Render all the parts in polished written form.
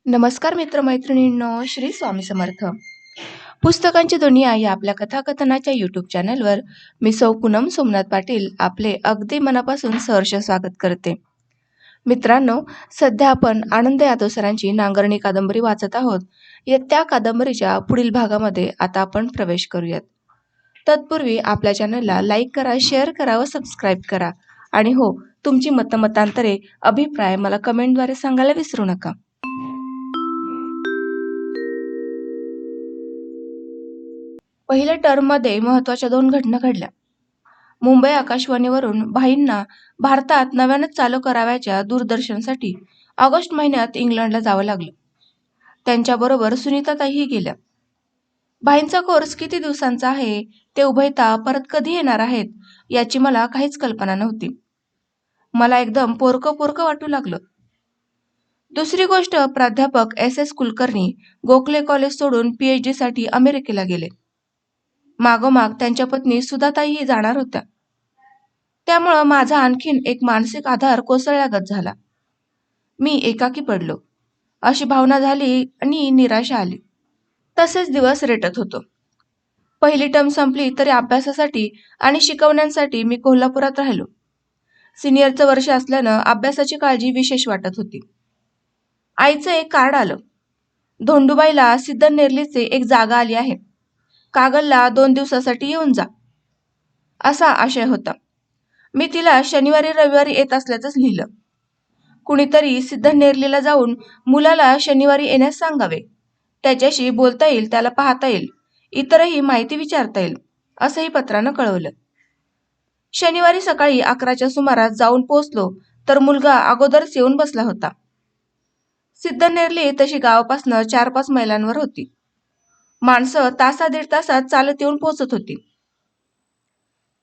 नमस्कार मित्रमैत्रिणींनो, श्री स्वामी समर्थ. पुस्तकांची दुनिया या आपल्या कथाकथनाच्या यूट्यूब चॅनलवर मी सौ पूनम सोमनाथ पाटील आपले अगदी मनापासून सहर्ष स्वागत करते. मित्रांनो, सध्या आपण आनंद यादव सरांची नांगरणी कादंबरी वाचत आहोत. त्या कादंबरीच्या पुढील भागामध्ये आता आपण प्रवेश करूयात. तत्पूर्वी आपल्या चॅनलला लाईक करा, शेअर करा व सबस्क्राईब करा. आणि हो, तुमची मतांतरे, अभिप्राय मला कमेंटद्वारे सांगायला विसरू नका. पहिल्या टर्ममध्ये महत्त्वाच्या 2 घटना घडल्या. मुंबई आकाशवाणीवरून भाईंना भारतात नव्यानंच चालू करावयाच्या दूरदर्शनसाठी ऑगस्ट महिन्यात इंग्लंडला जावं लागलं. त्यांच्याबरोबर सुनीताताईही गेल्या. भाईंचा कोर्स किती दिवसांचा आहे, ते उभयता परत कधी येणार आहेत, याची मला काहीच कल्पना नव्हती. मला एकदम पोरकं वाटू लागलं. दुसरी गोष्ट, प्राध्यापक S.S. कुलकर्णी गोखले कॉलेज सोडून PhD साठी अमेरिकेला गेले. मागोमाग त्यांच्या पत्नी सुधाताईही जाणार होत्या. त्यामुळं माझा आणखीन एक मानसिक आधार कोसळल्यागत झाला. मी एकाकी पडलो, अशी भावना झाली आणि निराशा आली. तसेच दिवस रेटत होतो. पहिली टर्म संपली तरी अभ्यासासाठी आणि शिकवण्यांसाठी मी कोल्हापुरात राहिलो. सिनियरचं वर्ष असल्यानं अभ्यासाची काळजी विशेष वाटत होती. आईचं एक कार्ड आलं. धोंडूबाईला सिद्धनेरलीचे एक जागा आली आहे. कागलला 2 दिवसासाठी येऊन जा, असा आशय होता. मी तिला शनिवारी रविवारी येत असल्याचंच लिहिलं. कुणीतरी सिद्धनेरलीला जाऊन मुलाला शनिवारी येण्यास सांगावे. त्याच्याशी बोलता येईल, त्याला पाहता येईल, इतरही माहिती विचारता येईल, असंही पत्रानं कळवलं. शनिवारी सकाळी 11च्या सुमारास जाऊन पोहोचलो तर मुलगा अगोदरच येऊन बसला होता. सिद्धनेरली तशी गावापासनं 4-5 मैलांवर होती. माणसं तासा 1.5 तासात चालत येऊन पोहोचत होती.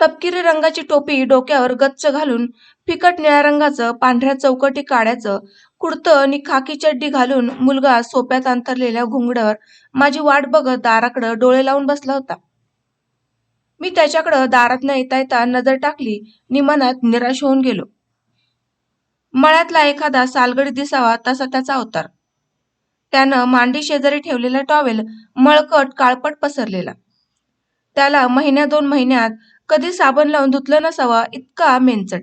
तपकिरी रंगाची टोपी डोक्यावर गच्च घालून, फिकट निळ्या रंगाचं पांढऱ्या चौकटी काड्याचं कुडतं आणि खाकी चड्डी घालून मुलगा सोप्यात अंथरलेल्या घुंगडावर माझी वाट बघत दाराकडं डोळे लावून बसला होता. मी त्याच्याकडं दारात न येता नजर टाकली आणि मनात निराश होऊन गेलो. मळ्यातला एखादा सालगडी दिसावा तसा त्याचा अवतार. त्यानं मांडी शेजारी ठेवलेला टॉवेल मळकट काळपट पसरलेला. त्याला 1-2 महिन्यात कधी साबण लावून धुतलं नसावा इतका मेंचट.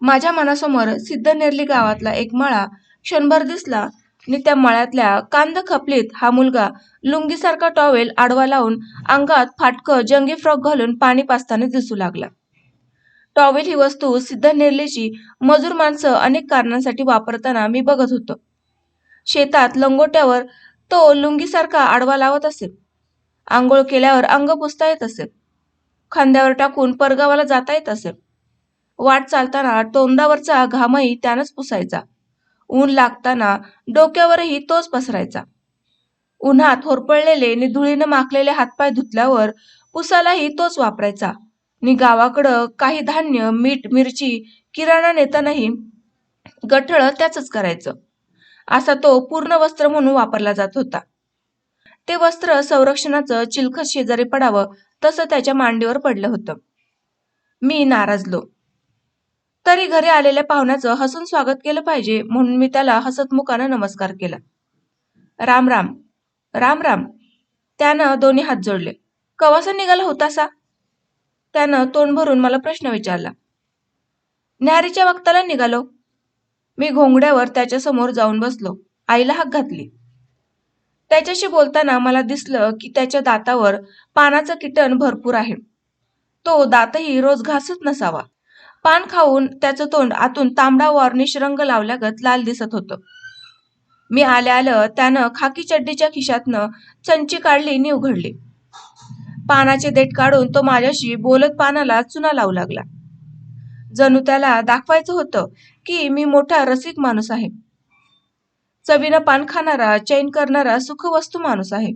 माझ्या मनासमोर सिद्धनेरली गावातला एक मळा क्षणभर दिसला आणि त्या मळ्यातल्या कांद खपलीत हा मुलगा लुंगीसारखा टॉवेल आडवा लावून अंगात फाटकं जंगी फ्रॉक घालून पाणी पाजताना दिसू लागला. टॉवेल ही वस्तू सिद्धनेरलीची मजूर माणसं अनेक कारणांसाठी वापरताना मी बघत होतो. शेतात लंगोट्यावर तो लुंगीसारखा आडवा लावत असे. आंघोळ केल्यावर अंग पुसता येत असे. खांद्यावर टाकून परगावाला जाता येत असे. वाट चालताना तोंडावरचा घामही त्यानंच पुसायचा. ऊन लागताना डोक्यावरही तोच पसरायचा. उन्हात होरपळलेले आणि धुळीनं माखलेले हातपाय धुतल्यावर पुसालाही तोच वापरायचा. आणि गावाकडं काही धान्य, मीठ, मिरची, किराणा नेतानाही गठळ त्याच करायचं. असा तो पूर्ण वस्त्र म्हणून वापरला जात होता. ते वस्त्र संरक्षणाचं चिलखत शेजारी पडावं तसं त्याच्या मांडीवर पडलं होतं. मी नाराजलो. तरी घरी आलेल्या पाहुण्याचं हसून स्वागत केलं पाहिजे म्हणून मी त्याला हसतमुखानं नमस्कार केला. राम राम. राम राम. त्यानं दोन्ही हात जोडले. कवासा निघाला होतासा? त्यानं तोंड भरून मला प्रश्न विचारला. न्याहारीच्या वक्ताला निघालो. मी घोंगड्यावर त्याच्यासमोर जाऊन बसलो. आईला हाक घातली. त्याच्याशी बोलताना मला दिसलं की त्याच्या दातावर पानाचं किटण भरपूर आहे. तो दातही रोज घासत नसावा. पान खाऊन त्याचं तोंड आतून तांबडा वॉर्निश रंग लावल्यागत लाल दिसत होतं. मी आलं त्यानं खाकी चड्डीच्या खिशातनं चंची काढली आणि उघडली. पानाचे देठ काढून तो माझ्याशी बोलत पानाला चुना लावू लागला. जणू त्याला दाखवायचं होतं की मी मोठा रसिक माणूस आहे. चवीनं पान खाणारा, चैन करणारा सुखवस्तू माणूस आहे.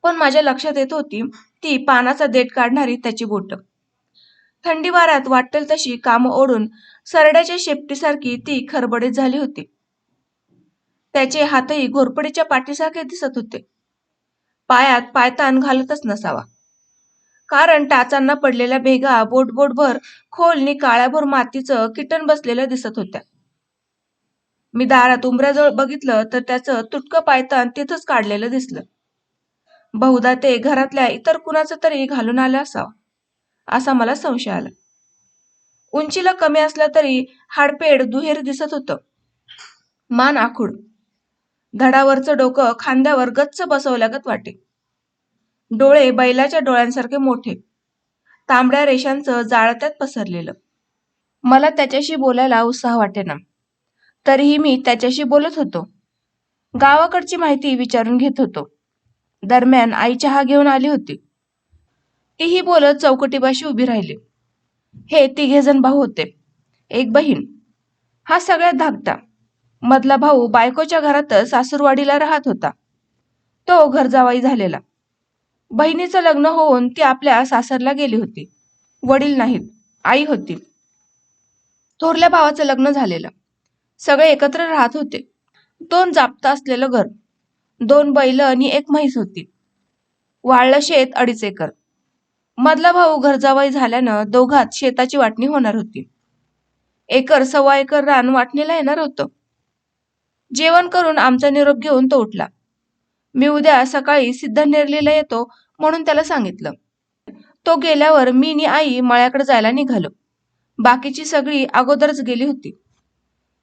पण माझ्या लक्षात येत होती ती पानाचा देठ काढणारी त्याची बोटं. थंडी वाऱ्यात वाटेल तशी कामं ओढून सरड्याच्या शेपटीसारखी ती खरबडीत झाली होती. त्याचे हातही घोरपडीच्या पाठीसारखे दिसत होते. पायात पायतान घालतच नसावा, कारण टाचांना पडलेल्या भेगा बोटभर खोल आणि काळ्याभोर मातीचं किटण बसलेलं दिसत होत्या. मी दारात उंबऱ्याजवळ बघितलं तर त्याचं तुटकं पायतान तिथंच काढलेलं दिसलं. बहुधा ते घरातल्या इतर कुणाचं तरी घालून आलं असावं, असा मला संशय आला. उंचीला कमी असलं तरी हाडपेड दुहेरी दिसत होतं. मान आखूड, धडावरचं डोकं खांद्यावर गच्च बसवल्यागत वाटे. डोळे बैलाच्या डोळ्यांसारखे मोठे, तांबड्या रेषांचं जाळं त्यात पसरलेलं. मला त्याच्याशी बोलायला उत्साह वाटेना, तरीही मी त्याच्याशी बोलत होतो. गावाकडची माहिती विचारून घेत होतो. दरम्यान आई चहा घेऊन आली होती. तीही बोलत चौकटीपाशी उभी राहिली. हे तिघेजण भाऊ होते, एक बहीण. हा सगळ्यात धाकटा. मधला भाऊ बायकोच्या घरातच सासूरवाडीला राहत होता. तो घरजावाई झालेला. बहिणीचं लग्न होऊन ती आपल्या सासरला गेली होती. वडील नाहीत, आई होती. थोरल्या भावाचं लग्न झालेलं. सगळे एकत्र राहत होते. 2 जाप्त असलेलं घर, 2 बैल आणि 1 म्हैस होती. वाळलं शेत 2.5 एकर. मधला भाऊ घरजावाई झाल्यानं दोघात शेताची वाटणी होणार होती. 1 सव्वा एकर रान वाटणीला येणार होतं. जेवण करून आमचा निरोप घेऊन तो उठला. मी उद्या सकाळी सिद्धनेरलीला येतो म्हणून त्याला सांगितलं. तो गेल्यावर मी आणि आई मळ्याकडे जायला निघालो. बाकीची सगळी अगोदरच गेली होती.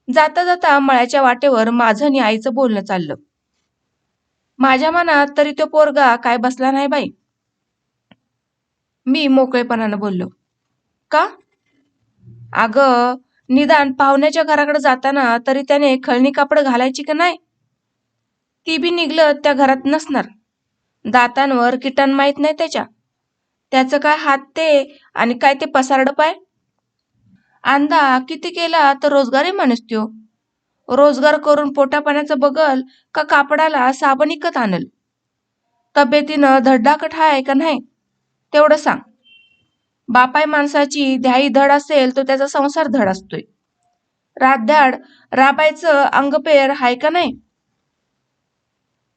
जाता जाता मळ्याच्या वाटेवर माझं आणि आईचं बोलणं चाललं. माझ्या मनात तरी तो पोरगा काय बसला नाही बाई. मी मोकळेपणानं बोललो. का? अगं, निदान पाहुण्याच्या घराकडे जाताना तरी त्याने खळणी कापड घालायची का नाही? ती बी निघलं त्या घरात नसणार. दातांवर किटाण माहीत नाही त्याच्या. त्याचं काय हात ते आणि काय ते पसारड पाय. अंदा किती केला तर रोजगारी माणूस त्यो. रोजगार करून पोटापाण्याचं बगल का कापडाला साबण इकत आणल? तब्येतीनं धडधाकट आहे का नाही तेवढं सांग. बापाय माणसाची ध्याई धड असेल तो त्याचा संसार धड असतोय. रातधाड राबायचं अंगपेर हाय का नाही?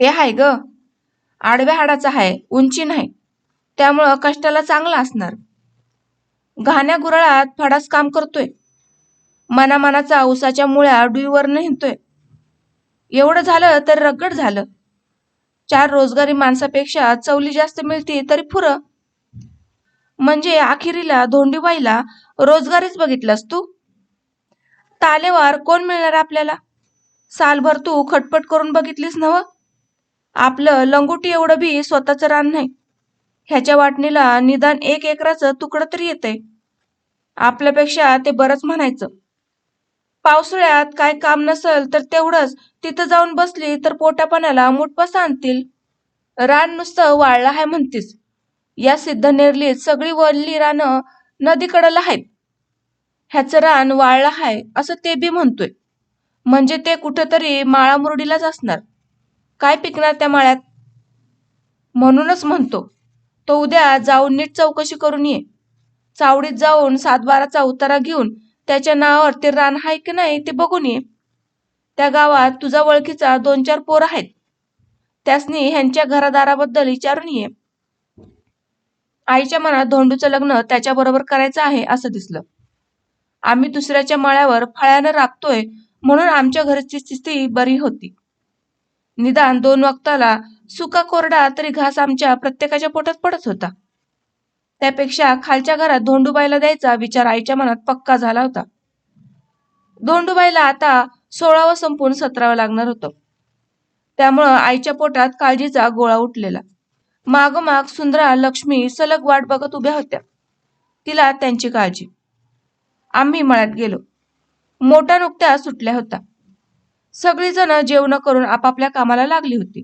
ते हाय ग. आडव्या हाडाचा हाय, उंची नाही. त्यामुळं कष्टाला चांगला असणार. घाण्या गुराळात फडास काम करतोय. मनामनाचा उसाच्या मुळ्या डुईवरनं हिंडतोय. एवढं झालं तर रगड झालं. 4 रोजगारी माणसापेक्षा चवली जास्त मिळती तरी पुरं. म्हणजे अखेरीला धोंडीबाईला रोजगारीच बघितलास तू? तालेवार कोण मिळणार आपल्याला? सालभर तू खटपट करून बघितलीस नव? आपलं लंगोटी एवढं बी स्वतःचं रान नाही. ह्याच्या वाटणीला निदान 1 एकराचं तुकडं तरी येतंय. आपल्यापेक्षा ते बरंच म्हणायचं. पावसाळ्यात काय काम नसल तर तेवढंच तिथं जाऊन बसली तर पोटापाण्याला मुठपासा आणतील. रान नुसतं वाळलं हाय म्हणतीस. या सिद्धनेरलीत सगळी वल्ली रानं नदीकडला आहेत. ह्याचं रान वाळलं हाय असं ते बी म्हणतोय. म्हणजे ते कुठंतरी माळामुरडीलाच असणार. काय पिकणार त्या माळ्यात? म्हणूनच म्हणतो, तो उद्या जाऊन नीट चौकशी करून ये. चावडीत जाऊन 7-12चा उतारा घेऊन त्याच्या नावावर ते रान हाय की नाही ते बघून ये. त्या गावात तुझा ओळखीचा 2-4 पोरं आहेत. त्यासनी ह्यांच्या घरादाराबद्दल विचारून ये. आईच्या मनात धोंडूचं लग्न त्याच्याबरोबर करायचं आहे असं दिसलं. आम्ही दुसऱ्याच्या मळ्यावर फळ्यानं राबतोय म्हणून आमच्या घरची स्थिती बरी होती. निदान 2 वक्ताला सुका कोरडा तरी घास आमच्या प्रत्येकाच्या पोटात पडत होता. त्यापेक्षा खालच्या घरात धोंडूबाईला द्यायचा विचार आईच्या मनात पक्का झाला होता. धोंडूबाईला आता 16वं संपून 17वं लागणार होतं. त्यामुळं आईच्या पोटात काळजीचा गोळा उठलेला. मागोमाग सुंदरा, लक्ष्मी सलग वाट बघत उभ्या होत्या. तिला त्यांची काळजी. आम्ही मळ्यात गेलो. मोठा नुकत्या सुटल्या होता. सगळीजण जेवण करून आपापल्या कामाला लागली होती.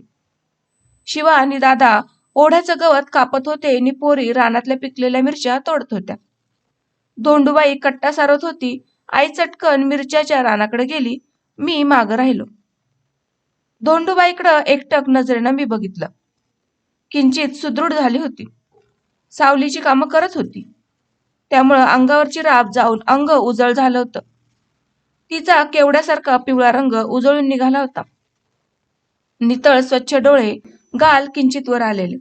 शिवा आणि दादा ओढ्याचं गवत कापत होते आणि पोरी रानातल्या पिकलेल्या मिरच्या तोडत होत्या. धोंडूबाई कट्टा सारत होती. आई चटकन मिरच्याच्या रानाकडे गेली. मी मागं राहिलो. धोंडूबाईकडं एकटक नजरेनं मी बघितलं. किंचित सुदृढ झाली होती. सावलीची कामं करत होती. त्यामुळं अंगावरची राब जाऊन अंग उजळ झालं होतं. तिचा केवड्यासारखा पिवळा रंग उजळून निघाला होता. नितळ स्वच्छ डोळे, गाल किंचित वर आलेले.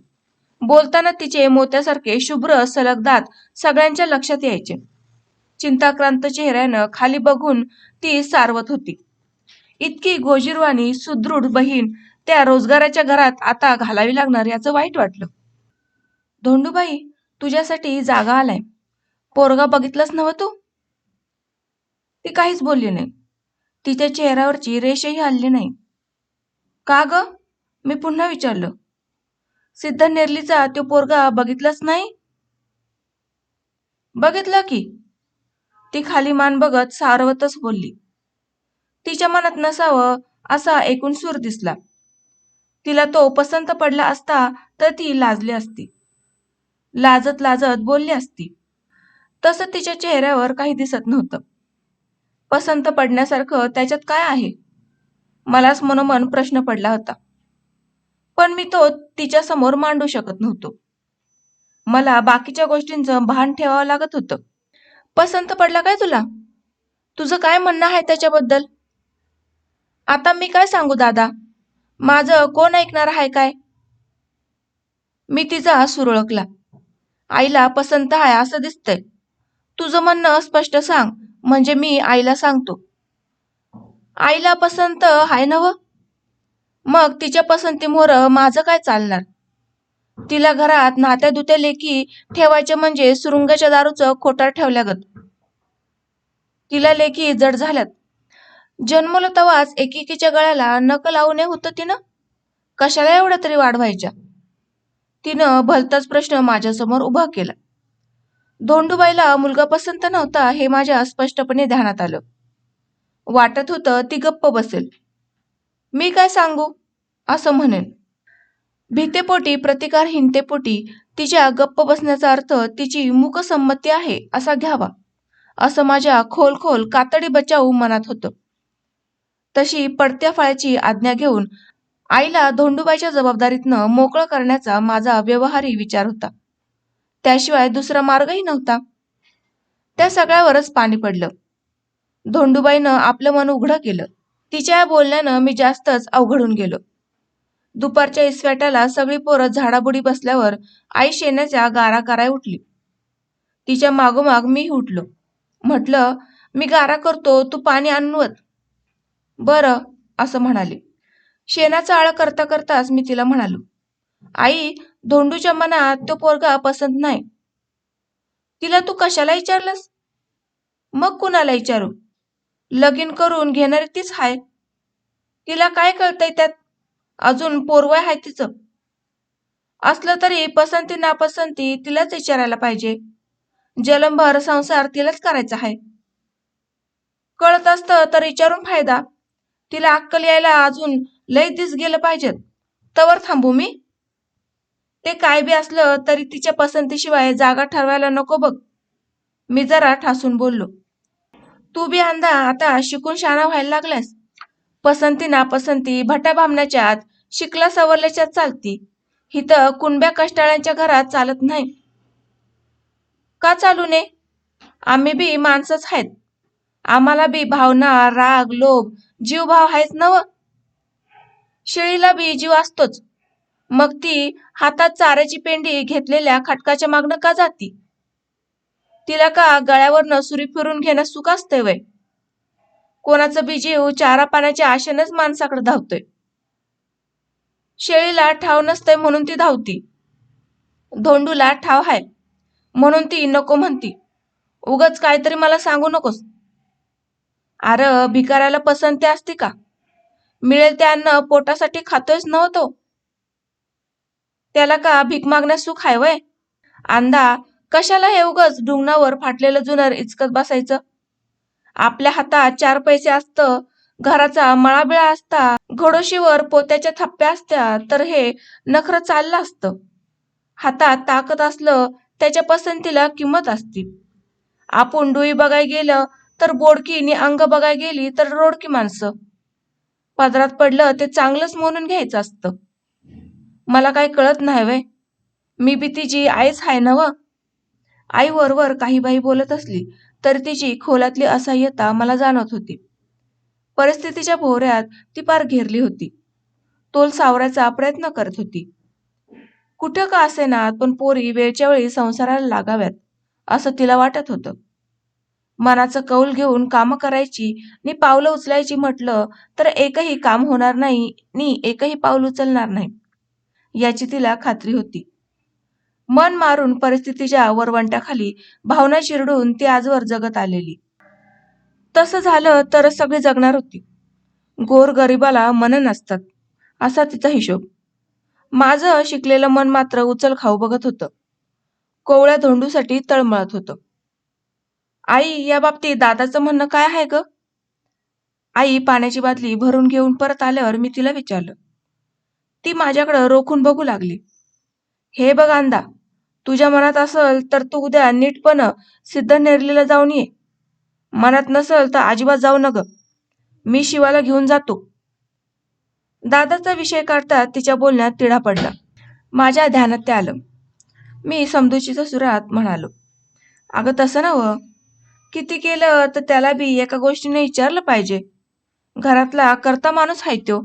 बोलताना तिचे मोत्यासारखे शुभ्र सलग दात सगळ्यांच्या लक्षात यायचे. चिंताक्रांत चेहऱ्यानं खाली बघून ती सारवत होती. इतकी गोजीरवाणी सुदृढ बहीण त्या रोजगाराच्या घरात आता घालावी लागणार याचं वाईट वाटलं. धोंडूबाई, तुझ्यासाठी जागा आलाय. पोरगा बघितलंच नव्ह तू? ती काहीच बोलली नाही. तिच्या चेहऱ्यावरची रेषही हलली नाही. का ग? मी पुन्हा विचारलं. सिद्ध नेरलीचा तो पोरगा बघितलाच नाही? बघितला की. ती खाली मान बघत सारवतच बोलली. तिच्या मनात नसावं असा एकूण सूर दिसला. तिला तो पसंत पडला असता तर ती लाजली असती. लाजत लाजत बोलली असती. तसं तिच्या चेहऱ्यावर काही दिसत नव्हतं. पसंत पडण्यासारखं त्याच्यात काय आहे? मलाच मनोमन प्रश्न पडला होता. पण मी तो तिच्या समोर मांडू शकत नव्हतो. मला बाकीच्या गोष्टींचं भान ठेवावं लागत होतं. पसंत पडला काय तुला? तुझं काय म्हणणं आहे त्याच्याबद्दल? आता मी काय सांगू दादा? माझं कोण ऐकणार आहे काय? मी तिचा सूर ओळखला. आईला पसंत आहे असं दिसतंय. तुझं म्हणणं स्पष्ट सांग, म्हणजे मी आईला सांगतो. आईला पसंत आहे नव्ह? मग तिच्या पसंतीमोहर माझं काय चालणार? तिला घरात नात्या दुत्या लेकी ठेवायचे म्हणजे सुरुंगाच्या दारूचं खोटार ठेवल्यागत. तिला लेकी जड झाल्यात. जन्मलो तवाच एकेकीच्या गळ्याला नख लावू नये होतं तिनं? कशाला एवढ्या तरी वाढवायच्या? तिनं भलताच प्रश्न माझ्यासमोर उभा केला. धोंडूबाईला मुलगा पसंत नव्हता हे माझ्या स्पष्टपणे ध्यानात आलं. वाटत होतं ती गप्प बसेल. मी काय सांगू असं म्हणेन. भीतेपोटी प्रतिकारहीनतेपोटी तिच्या गप्प बसण्याचा अर्थ तिची मूकसंमती आहे असा घ्यावा, असं माझ्या खोल खोल कातडी बचाऊ मनात होतं. तशी पडत्या फळाची आज्ञा घेऊन आईला धोंडूबाईच्या जबाबदारीतनं मोकळं करण्याचा माझा व्यवहारी विचार होता. त्याशिवाय दुसरा मार्गही नव्हता. त्या सगळ्यावरच पाणी पडलं. धोंडूबाईनं आपलं मन उघडं केलं. तिच्या बोलण्यानं मी जास्तच अवघडून गेलो. दुपारच्या इस्वाट्याला सगळी पोरं झाडाबुडी बसल्यावर आई शेणाच्या गारा कराय उठली. तिच्या मागोमाग मी उठलो. म्हटलं, मी गारा करतो, तू पाणी आणवत. बरं, असं म्हणाले. शेणाचा आळ करता करताच मी तिला म्हणालो, आई, धोंडूच्या मनात तो पोरगा पसंत नाही. तिला तू कशाला विचारलंस? मग कुणाला विचारू? लगीन करून घेणारी तीच हाय. तिला काय कळतंय त्यात? अजून पोरवय आहे तिचं. असलं तरी पसंती नापसंती तिलाच विचारायला पाहिजे. जलमभर संसार तिलाच करायचा आहे. कळत असतं तर विचारून फायदा. तिला अक्कल यायला अजून लय दिस गेलं पाहिजेत. तवर थांबू मी? ते काय बी असलं तरी तिच्या पसंतीशिवाय जागा ठरवायला नको बघ. मी जरा ठासून बोललो. तू बी अंदा आता शिकून शहाणा व्हायला लागलास. पसंती नापसंती भटा भामण्याच्यात शिकला सवरल्याच्यात चालती. हिथं कुणब्या कष्टाळ्यांच्या घरात चालत नाही. का चालू नये? आम्ही बी माणसंच आहेत. आम्हाला बी भावना, राग, लोभ, जीवभाव आहेच नव. शेळीला बी जीव असतोच. मग ती हातात चाऱ्याची पेंडी घेतलेल्या खटकाच्या मागणं का जाती? तिला का गळ्यावरनं सुरी फिरून घेणं सुख असतंय वय? कोणाचं बी जीव चारा पाण्याच्या आशेनंच माणसाकडे धावतोय. शेळीला ठाव नसतंय म्हणून ती धावती. धोंडूला ठाव हाय म्हणून ती नको म्हणती. उगच काहीतरी मला सांगू नकोस. अरे, भिकाऱ्याला पसंती असते का? मिळेल ते अन्न पोटासाठी खातोयच नव्हतो. त्याला का भीक मागण्यास सुख आहे वय? अंदा कशाला हे उगच ढुंगणावर फाटलेलं जुनर इचकत बसायचं? आपल्या हातात 4 पैसे असतं, घराचा मळाबिळा असता, घोडोशीवर पोत्याच्या थप्प्या असत्या तर हे नखरं चाललं असतं. हातात ताकद असलं त्याच्या पसंतीला किंमत असती. आपण डोई बघाय गेलं तर बोडकी नि अंग बघाय गेली तर रोडकी माणसं. पदरात पडलं ते चांगलंच म्हणून घ्यायचं असतं. मला काही कळत नाही वय. मी बी तिची आईच हाय नव. आई वरवर काही बाई बोलत असली तरी तिची खोलातली असहाय्यता मला जाणवत होती. परिस्थितीच्या भोवऱ्यात ती पार घेरली होती. तोल सावरायचा प्रयत्न करत होती. कुठं का असेना पण पोरी वेळच्या वेळी संसाराला लागाव्यात असं तिला वाटत होतं. मनाचं कौल घेऊन कामं करायची नि पावलं उचलायची म्हटलं तर एकही काम होणार नाही नि एकही पाऊल उचलणार नाही याची तिला खात्री होती. मन मारून परिस्थितीच्या वरवंट्याखाली भावना चिरडून ती आजवर जगत आलेली. तसं झालं तर सगळी जगणार होती. गोरगरिबाला मन नसतात असा तिचा हिशोब. माझं शिकलेलं मन मात्र उचल खाऊ बघत होतं. कोवळ्या धोंडूसाठी तळमळत होतं. आई, या बाबतीत दादाचं म्हणणं काय आहे ग? आई पाण्याची बादली भरून घेऊन परत आल्यावर मी तिला विचारलं. ती माझ्याकडे रोखून बघू लागली. हे बघ अंदा, तुझ्या मनात असल तर तू उद्या नीटपणं सिद्धनेरलीला जाऊन ये. मनात नसल तर अजिबात जाऊ नग. मी शिवाला घेऊन जातो. दादाचा विषय काढता तिच्या बोलण्यात तिढा पडला. माझ्या ध्यानात ते आलं. मी समजुतीच्या सुरात म्हणालो, अगं तसं नव्हं. किती केलं तर त्याला बी एका गोष्टीने विचारलं पाहिजे. घरातला करता माणूस आहे तो.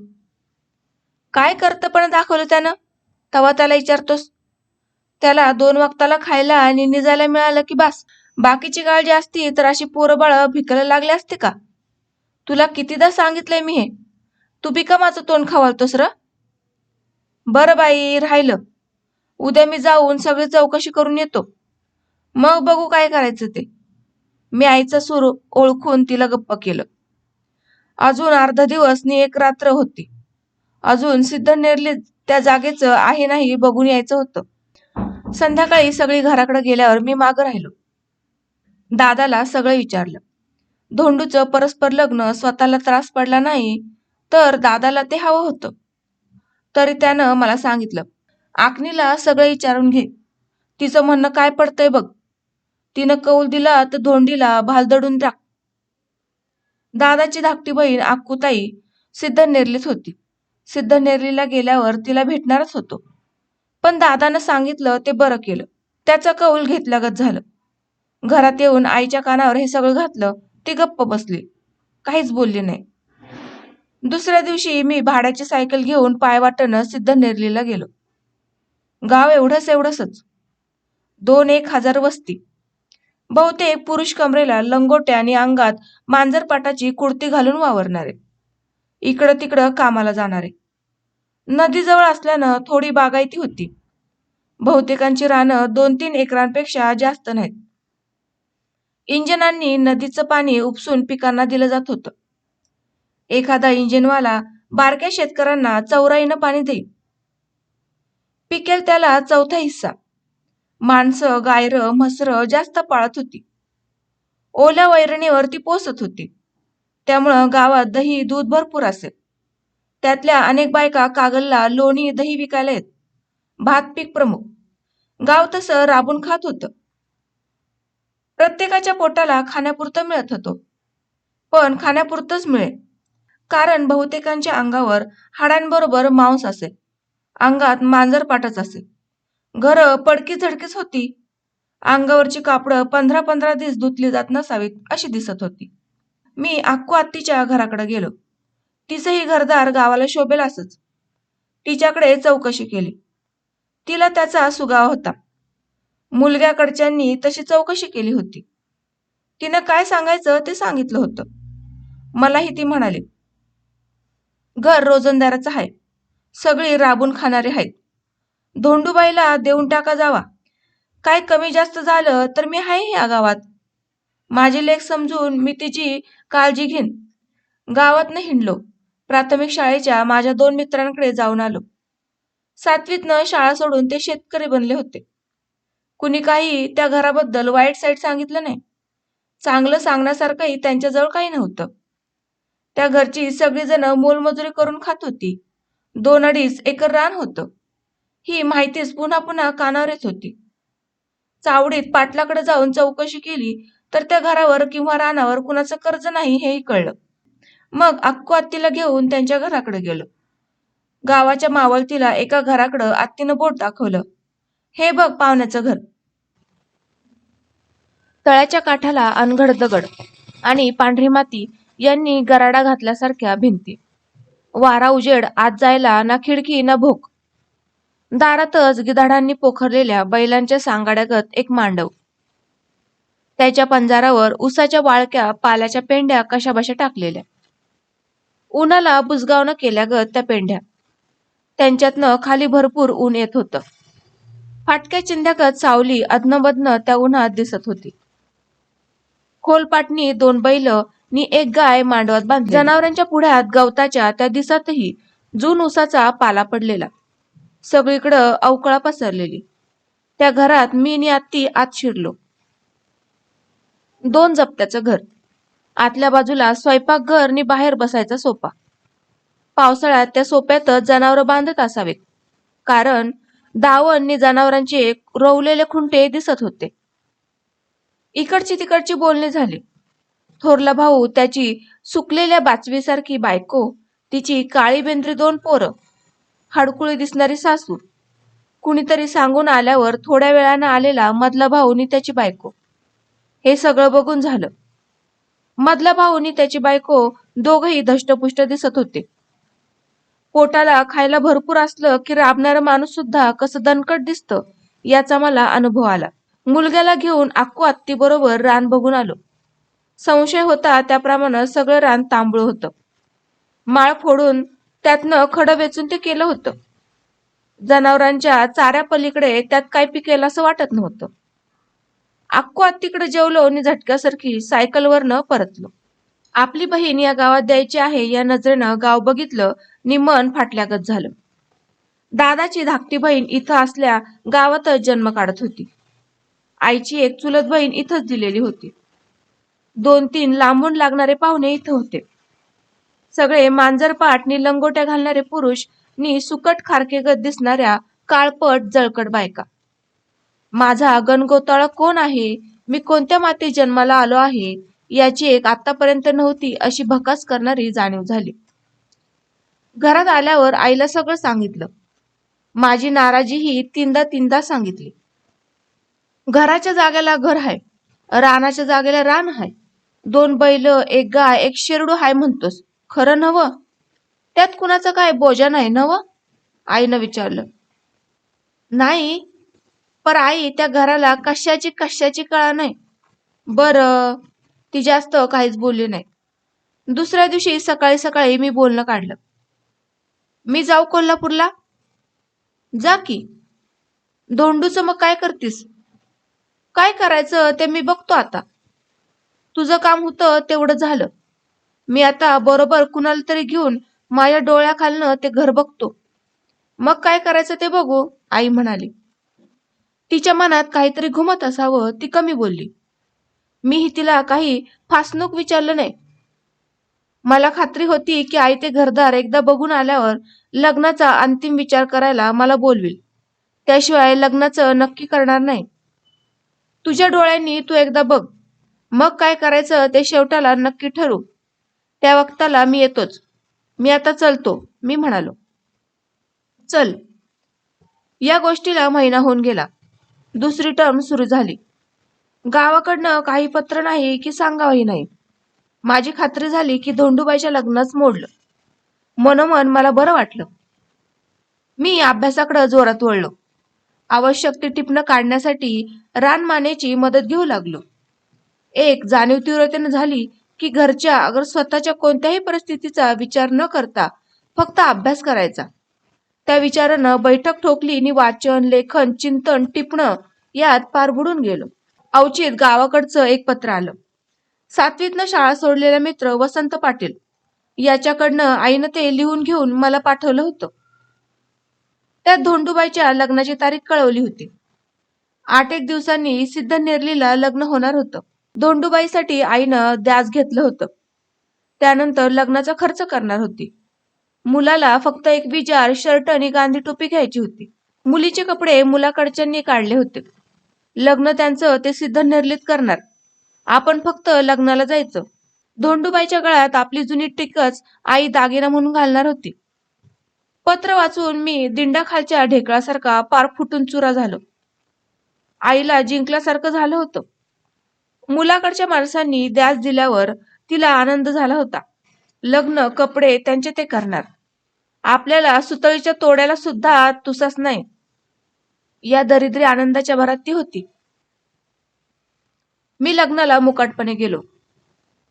काय करतपण दाखवलं त्यानं? तवा त्याला विचारतोस. त्याला 2 वक्ताला खायला आणि निजायला मिळालं की बास. बाकीची काळजी असती तर अशी पोरं बाळ भिकायला लागले असते का? तुला कितीदा सांगितलंय मी हे. तू बी का माझं तोंड खवळतोस र? बरं बाई, राहिलं. उद्या मी जाऊन सगळी चौकशी करून येतो. मग बघू काय करायचं ते. मी आईचा सूर ओळखून तिला गप्प केलं. अजून अर्धा दिवस नि एक रात्र होती. अजून सिद्धनेरली त्या जागेचं आहे नाही बघून यायचं होतं. संध्याकाळी सगळी घराकडे गेल्यावर मी मागं राहिलो. दादाला सगळं विचारलं. धोंडूचं परस्पर लग्न स्वतःला त्रास पडला नाही तर दादाला ते हवं होतं. तरी त्यानं मला सांगितलं, आकनीला सगळं विचारून घे. तिचं म्हणणं काय पडतंय बघ. तिनं कौल दिला तर धोंडीला भालदडून टाक. दादाची धाकटी बहीण आक्कूताई सिद्धनेरलीत होती. सिद्धनेरलीला गेल्यावर तिला भेटणारच होतो. पण दादानं सांगितलं ते बरं केलं. त्याचा कौल घेतल्यागत झालं. घरात येऊन आईच्या कानावर हे सगळं घातलं. ती गप्प बसली. काहीच बोलली नाही. दुसऱ्या दिवशी मी भाड्याची सायकल घेऊन पायवाटेनं सिद्धनेरलीला गेलो. गाव एवढंसच. 2-1 हजार वस्ती. बहुतेक पुरुष कमरेला लंगोट्या आणि अंगात मांजरपाटाची कुडती घालून वावरणारे. इकडं तिकडं कामाला जाणारे. नदीजवळ असल्यानं थोडी बागायती होती. बहुतेकांची रानं 2-3 एकरांपेक्षा जास्त नाहीत. इंजिनांनी नदीचं पाणी उपसून पिकांना दिलं जात होतं. एखादा इंजिनवाला बारक्या शेतकऱ्यांना चौराईनं पाणी देईल. पिकेल त्याला चौथा हिस्सा. माणसं, गायरं, म्हसरं जास्त पाळत होती. ओल्या वैरणीवर ती पोसत होती. त्यामुळं गावात दही, दूध भरपूर असे. त्यातल्या अनेक बायका कागलला लोणी, दही विकायला येत. भात पीक प्रमुख. गाव तसं राबून खात होतं. प्रत्येकाच्या पोटाला खाण्यापुरतं मिळत होतं. पण खाण्यापुरतंच मिळे. कारण बहुतेकांच्या अंगावर हाडांबरोबर मांस असे. अंगात मांजरपाटच असे. घरं पडकी झडकीच होती. अंगावरची कापडं 15-15 दिवस धुतली जात नसावीत अशी दिसत होती. मी आक्कू आत्तीच्या घराकडे गेलो. तिचंही घरदार गावाला शोभेल असंच. तिच्याकडे चौकशी केली. तिला त्याचा सुगावा होता. मुलग्याकडच्यांनी तशी चौकशी केली होती. तिनं काय सांगायचं ते सांगितलं होतं. मलाही ती म्हणाली, घर रोजंदाराचं आहे. सगळी राबून खाणारे आहेत. धोंडूबाईला देऊन टाका जावा. काय कमी जास्त झालं तर मी आहे या गावात. माझी लेक समजून मी तिची काळजी घेईन. गावातनं हिंडलो. प्राथमिक शाळेच्या माझ्या 2 मित्रांकडे जाऊन आलो. 7वीतनं शाळा सोडून ते शेतकरी बनले होते. कुणी काही त्या घराबद्दल वाईट साईट सांगितलं नाही. चांगलं सांगण्यासारखंही त्यांच्याजवळ काही नव्हतं. त्या घरची सगळीजण मोलमजुरी करून खात होती. 2-2.5 एकर रान होतं. ही माहितीच पुन्हा पुन्हा कानावर येत होती. चावडीत पाटलाकडे जाऊन चौकशी केली तर त्या घरावर किंवा रानावर कुणाचं कर्ज नाही हेही कळलं. मग अक्कू आत्तीला घेऊन त्यांच्या घराकडे गेलो. गावाच्या मावळतीला एका घराकडं आत्तीनं बोट दाखवलं. हे बघ पाहुण्याचं घर. तळ्याच्या काठाला अनघड दगड आणि पांढरी माती यांनी गराडा घातल्यासारख्या भिंती. वारा उजेड आत जायला ना खिडकी ना भोक. दारातच गिधाडांनी पोखरलेल्या बैलांच्या सांगाड्यागत एक मांडव. त्याच्या पंजारावर उसाच्या वाळक्या पाल्याच्या पेंड्या कशाबशा टाकलेल्या. उन्हाला बुजगावणं केल्यागत त्या पेंड्या. त्यांच्यातनं खाली भरपूर ऊन येत होतं. फाटक्या चिंध्यागत सावली अधनमधनं त्या उन्हात दिसत होती. खोलपाटणी 2 बैल नी एक गाय मांडवात बांधली. जनावरांच्या पुढ्यात गवताच्या त्या दिसातही जून उसाचा पाला पडलेला. सगळीकडं अवकळा पसरलेली. त्या घरात मी नी आत्ती आत शिरलो. 2 जप्त्याचं घर. आतल्या बाजूला स्वयंपाकघर नी बाहेर बसायचा सोपा. पावसाळ्यात त्या सोप्यातच जनावरं बांधत असावेत, कारण दावण नी जनावरांचे रोवलेले खुंटे दिसत होते. इकडची तिकडची बोलणी झाली. थोरला भाऊ, त्याची सुकलेल्या बाचवीसारखी बायको, तिची काळी बेंद्री 2 पोरं, हडकुळी दिसणारी सासू, कुणीतरी सांगून आल्यावर थोड्या वेळानं आलेला मधला भाऊ नी त्याची बायको. हे सगळं बघून झालं. मधला भाऊ नी त्याची बायको दोघही धष्टपुष्ट दिसत होते. पोटाला खायला भरपूर असलं की राबणारा माणूस सुद्धा कसं दणकट दिसतं याचा मला अनुभव आला. मुलग्याला घेऊन अक्कू आत्ती बरोबर रान बघून आलो. संशय होता त्याप्रमाणे सगळं रान तांबूळ होतं. माळ फोडून त्यातनं खडं वेचून ते केलं होतं. जनावरांच्या चाऱ्या पलीकडे त्यात काय पिकेल असं वाटत नव्हतं. अक्कू आत्तीकडे जेवलो आणि झटक्यासारखी सायकलवरनं परतलो. आपली बहीण या गावात द्यायची आहे या नजरेनं गाव बघितलं नि मन फाटल्यागत झालं. दादाची धाकटी बहीण इथं असल्या गावातच जन्म काढत होती. आईची एक चुलत बहीण इथंच दिलेली होती. 2-3 लांबून लागणारे पाहुणे इथं होते. सगळे मांजरपाट नि लंगोट्या घालणारे पुरुष नि सुकट खारकेगत दिसणाऱ्या काळपट जळकट बायका. माझा गणगोताळा कोण आहे, मी कोणत्या मातीत जन्माला आलो आहे याची एक आतापर्यंत नव्हती अशी भकास करणारी जाणीव झाली. घरात आल्यावर आईला सगळं सांगितलं. माझी नाराजीही तीनदा सांगितली. घराच्या जागेला घर आहे, रानाच्या जागेला रान आहे, 2 बैल, 1 गाय, 1 शेरडू हाय म्हणतोस, खरं नवं? त्यात कुणाचा काय बोजा नाही नवं? आईनं विचारलं. नाही, पर आई त्या घराला कशाची कळा नाही. बरं, ती जास्त काहीच बोलली नाही. दुसऱ्या दिवशी सकाळी सकाळी मी बोलणं काढलं. मी जाऊ कोल्हापूरला? जा की. धोंडूचं मग काय करतीस? काय करायचं ते मी बघतो आता. तुझं काम होतं तेवढं झालं. मी आता बरोबर कुणाला तरी घेऊन माझ्या डोळ्याखालनं ते घर बघतो. मग काय करायचं ते बघू, आई म्हणाली. तिच्या मनात काहीतरी घुमत असावं, ती कमी बोलली. मीही तिला काही फासणूक विचारलं नाही. मला खात्री होती की आई ते घरदार एकदा बघून आल्यावर लग्नाचा अंतिम विचार करायला मला बोलविल. त्याशिवाय लग्नाचं नक्की करणार नाही. तुझ्या डोळ्यांनी तू एकदा बघ, मग काय करायचं ते शेवटाला नक्की ठरवू. त्या वक्ताला मी येतोच. मी आता चलतो, मी म्हणालो. चल. या गोष्टीला महिना होऊन गेला. दुसरी टर्म सुरू झाली. गावाकडनं काही पत्र नाही की सांगावंही नाही. माझी खात्री झाली की धोंडूबाईच्या लग्नच मोडलं. मनोमन मला बरं वाटलं. मी अभ्यासाकडे जोरात वळलो. आवश्यक ती टिपणं काढण्यासाठी रानमानेची मदत घेऊ लागलो. एक जाणीव तीव्रतेनं झाली की घरच्या अगर स्वतःच्या कोणत्याही परिस्थितीचा विचार न करता फक्त अभ्यास करायचा. त्या विचारानं बैठक ठोकली आणि वाचन, लेखन, चिंतन, टिपणं यात पार बुडून गेलो. अवचित गावाकडचं एक पत्र आलं. 7वीतनं शाळा सोडलेला मित्र वसंत पाटील याच्याकडनं आईनं ते लिहून घेऊन मला पाठवलं होतं. त्यात धोंडूबाईच्या लग्नाची तारीख कळवली होती. 8 दिवसांनी सिद्धनेरलीला लग्न होणार होतं. धोंडूबाईसाठी आईनं द्यास घेतलं होतं. त्यानंतर लग्नाचा खर्च करणार होती. मुलाला फक्त एक विजार, शर्ट आणि गांधी टोपी घ्यायची होती. मुलीचे कपडे मुलाकडच्यांनी काढले होते. लग्न त्यांचं ते सिद्धनेरलीत करणार. आपण फक्त लग्नाला जायचं. धोंडूबाईच्या गळ्यात आपली जुनी टिकच आई दागिना म्हणून घालणार होती. पत्र वाचून मी दिंडाखालच्या ढेकळासारखा पार फुटून चुरा झालो. आईला जिंकल्यासारखं झालं होतं. मुलाकडच्या माणसांनी द्यास दिल्यावर तिला आनंद झाला होता. लग्न, कपडे त्यांचे ते करणार. आपल्याला सुतळीच्या तोड्याला सुद्धा तुसाच नाही. या दरिद्री आनंदाच्या भरात ती होती. मी लग्नाला मुकाटपणे गेलो.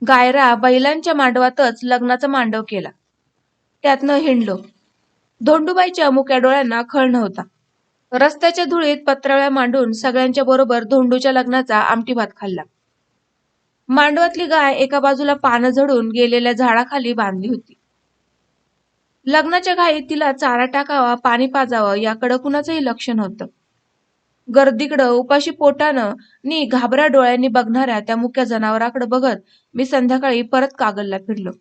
गायरा बैलांच्या मांडवातच लग्नाचा मांडव केला. त्यातनं हिंडलो. धोंडूबाईच्या मुक्या डोळ्यांना खळ नव्हता. रस्त्याच्या धुळीत पत्रावळ्या मांडून सगळ्यांच्या बरोबर धोंडूच्या लग्नाचा आमटी भात खाल्ला. मांडवातली गाय एका बाजूला पानं झडून गेलेल्या झाडाखाली बांधली होती. लग्नाच्या घाईत तिला चारा टाकावा, पाणी पाजावं याकडं कुणाचंही लक्ष नव्हतं. गर्दीकडं उपाशी पोटानं नी घाबऱ्या डोळ्यांनी बघणाऱ्या त्या मुक्या जनावराकडे बघत मी संध्याकाळी परत कागलला फिरलो.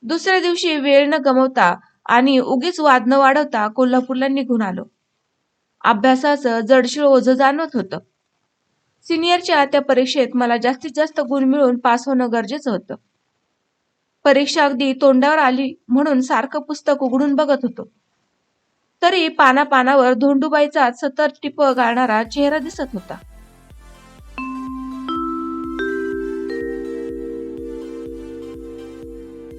दुसऱ्या दिवशी वेळ न गमवता आणि उगीच वाद न वाढवता कोल्हापूरला निघून आलो. अभ्यासाचं जडशीळ ओझं जाणवत होतं. सिनियरच्या त्या परीक्षेत मला जास्तीत जास्त गुण मिळवून पास होणं गरजेचं होतं. परीक्षा अगदी तोंडावर आली म्हणून सारखं पुस्तक उघडून बघत होतो. तरी पानापानावर धोंडूबाईचा सतत टिप गाळणारा चेहरा दिसत होता.